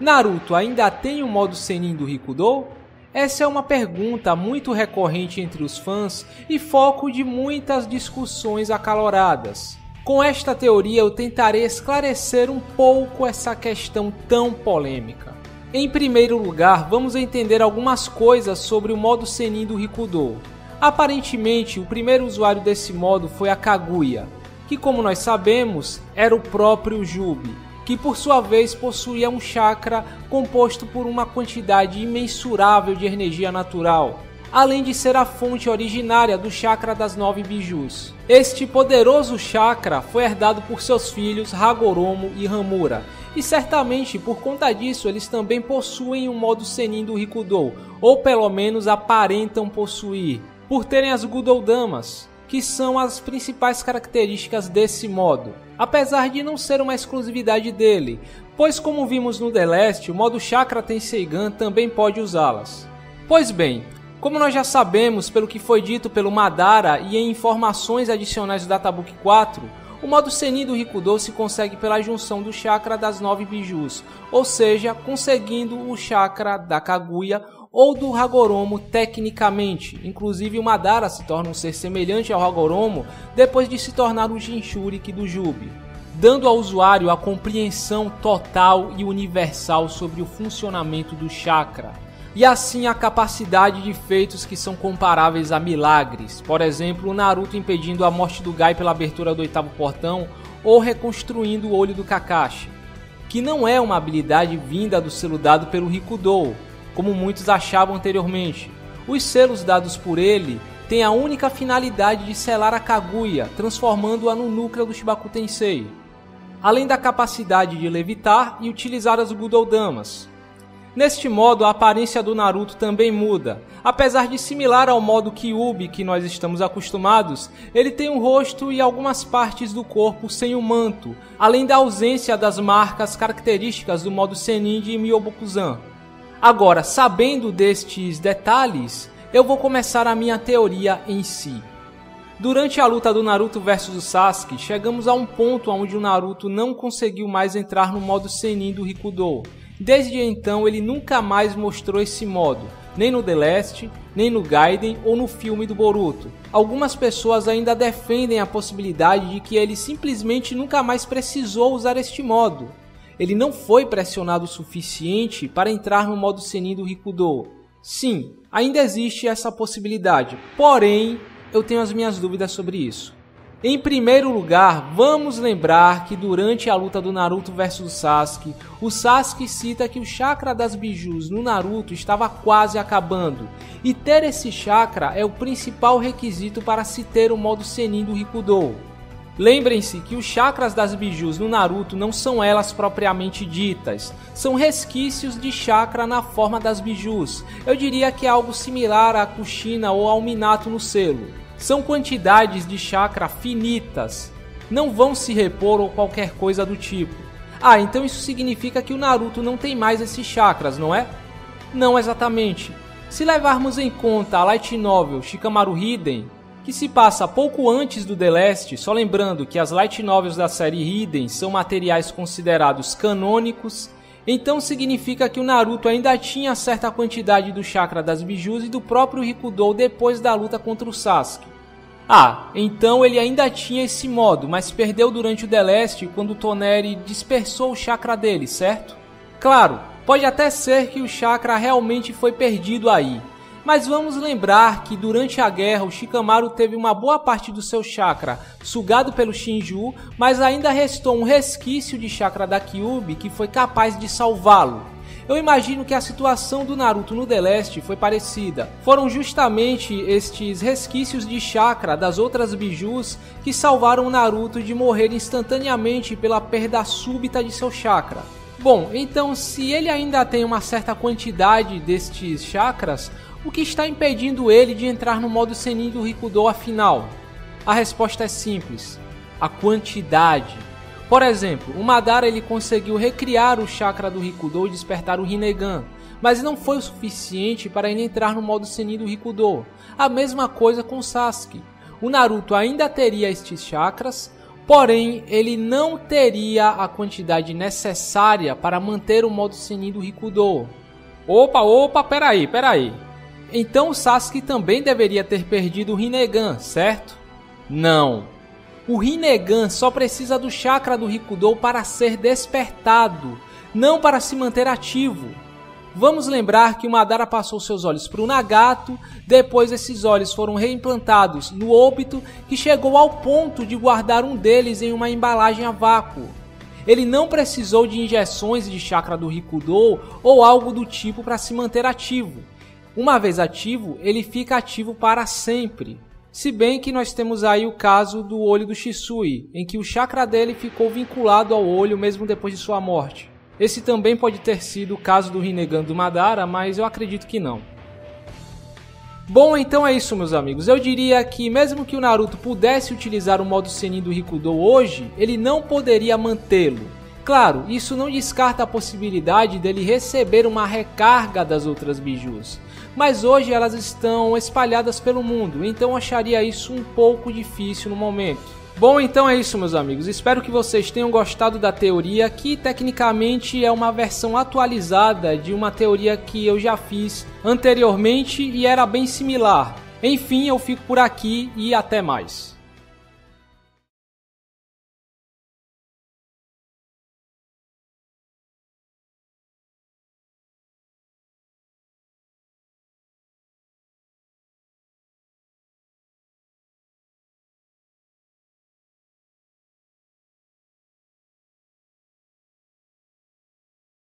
Naruto ainda tem o modo Sennin do Rikudo? Essa é uma pergunta muito recorrente entre os fãs e foco de muitas discussões acaloradas. Com esta teoria eu tentarei esclarecer um pouco essa questão tão polêmica. Em primeiro lugar, vamos entender algumas coisas sobre o modo Sennin do Rikudo. Aparentemente, o primeiro usuário desse modo foi a Kaguya, que, como nós sabemos, era o próprio Jubi, que por sua vez possuía um chakra composto por uma quantidade imensurável de energia natural, além de ser a fonte originária do chakra das 9 bijus. Este poderoso chakra foi herdado por seus filhos Hagoromo e Hamura, e certamente por conta disso eles também possuem um modo Sennin do Rikudo, ou pelo menos aparentam possuir, por terem as Gudoudamas, que são as principais características desse modo, apesar de não ser uma exclusividade dele, pois como vimos no The Last, o modo Chakra Tenseigan também pode usá-las. Pois bem, como nós já sabemos pelo que foi dito pelo Madara e em informações adicionais do Databook 4, o modo Sennin do Rikudo se consegue pela junção do chakra das 9 bijus, ou seja, conseguindo o chakra da Kaguya ou do Hagoromo tecnicamente. Inclusive o Madara se torna um ser semelhante ao Hagoromo depois de se tornar o Jinchuriki do Jubi, dando ao usuário a compreensão total e universal sobre o funcionamento do chakra, e assim a capacidade de feitos que são comparáveis a milagres, por exemplo, o Naruto impedindo a morte do Gai pela abertura do 8º portão ou reconstruindo o olho do Kakashi, que não é uma habilidade vinda do selo dado pelo Rikudo, como muitos achavam anteriormente. Os selos dados por ele têm a única finalidade de selar a Kaguya, transformando-a no núcleo do Shibaku Tensei, além da capacidade de levitar e utilizar as Gudoudamas. Neste modo, a aparência do Naruto também muda. Apesar de similar ao modo Kyuubi que nós estamos acostumados, ele tem um rosto e algumas partes do corpo sem o manto, além da ausência das marcas características do modo Sennin de Myobokuzan. Agora, sabendo destes detalhes, eu vou começar a minha teoria em si. Durante a luta do Naruto versus o Sasuke, chegamos a um ponto onde o Naruto não conseguiu mais entrar no modo Sennin do Rikudo. Desde então ele nunca mais mostrou esse modo, nem no The Last, nem no Gaiden ou no filme do Boruto. Algumas pessoas ainda defendem a possibilidade de que ele simplesmente nunca mais precisou usar este modo. Ele não foi pressionado o suficiente para entrar no modo Sennin do Rikudo. Sim, ainda existe essa possibilidade, porém eu tenho as minhas dúvidas sobre isso. Em primeiro lugar, vamos lembrar que durante a luta do Naruto versus Sasuke, o Sasuke cita que o chakra das bijus no Naruto estava quase acabando, e ter esse chakra é o principal requisito para se ter o modo Sennin do Rikudo. Lembrem-se que os chakras das bijus no Naruto não são elas propriamente ditas, são resquícios de chakra na forma das bijus. Eu diria que é algo similar à Kushina ou ao Minato no selo. São quantidades de chakra finitas, não vão se repor ou qualquer coisa do tipo. Então isso significa que o Naruto não tem mais esses chakras, não é? Não exatamente. Se levarmos em conta a light novel Shikamaru Hiden, que se passa pouco antes do The Last, só lembrando que as light novels da série Hiden são materiais considerados canônicos, então significa que o Naruto ainda tinha certa quantidade do chakra das bijus e do próprio Rikudo depois da luta contra o Sasuke. Então ele ainda tinha esse modo, mas perdeu durante o The Last quando o Toneri dispersou o chakra dele, certo? Claro, pode até ser que o chakra realmente foi perdido aí, mas vamos lembrar que durante a guerra o Shikamaru teve uma boa parte do seu chakra sugado pelo Shinju, mas ainda restou um resquício de chakra da Kyuubi que foi capaz de salvá-lo. Eu imagino que a situação do Naruto no The Last foi parecida. Foram justamente estes resquícios de chakra das outras bijus que salvaram o Naruto de morrer instantaneamente pela perda súbita de seu chakra. Bom, então se ele ainda tem uma certa quantidade destes chakras, o que está impedindo ele de entrar no modo Sennin do Rikudo afinal? A resposta é simples: a quantidade. Por exemplo, o Madara ele conseguiu recriar o chakra do Rikudo e despertar o Rinnegan, mas não foi o suficiente para ele entrar no modo Sennin do Rikudo. A mesma coisa com Sasuke. O Naruto ainda teria estes chakras, Porém, ele não teria a quantidade necessária para manter o modo Sennin do Rikudo. Opa, peraí. Então o Sasuke também deveria ter perdido o Rinnegan, certo? Não. O Rinnegan só precisa do chakra do Rikudo para ser despertado, não para se manter ativo. Vamos lembrar que o Madara passou seus olhos para o Nagato, depois esses olhos foram reimplantados no Obito, que chegou ao ponto de guardar um deles em uma embalagem a vácuo. Ele não precisou de injeções de chakra do Rikudo ou algo do tipo para se manter ativo. Uma vez ativo, ele fica ativo para sempre. Se bem que nós temos aí o caso do olho do Shisui, em que o chakra dele ficou vinculado ao olho mesmo depois de sua morte. Esse também pode ter sido o caso do Rinnegan do Madara, mas eu acredito que não. Bom, então é isso, meus amigos. Eu diria que mesmo que o Naruto pudesse utilizar o modo Sennin do Rikudo hoje, ele não poderia mantê-lo. Claro, isso não descarta a possibilidade dele receber uma recarga das outras bijus. Mas hoje elas estão espalhadas pelo mundo, então eu acharia isso um pouco difícil no momento. Bom, então é isso, meus amigos. Espero que vocês tenham gostado da teoria, que tecnicamente é uma versão atualizada de uma teoria que eu já fiz anteriormente e era bem similar. Enfim, eu fico por aqui e até mais.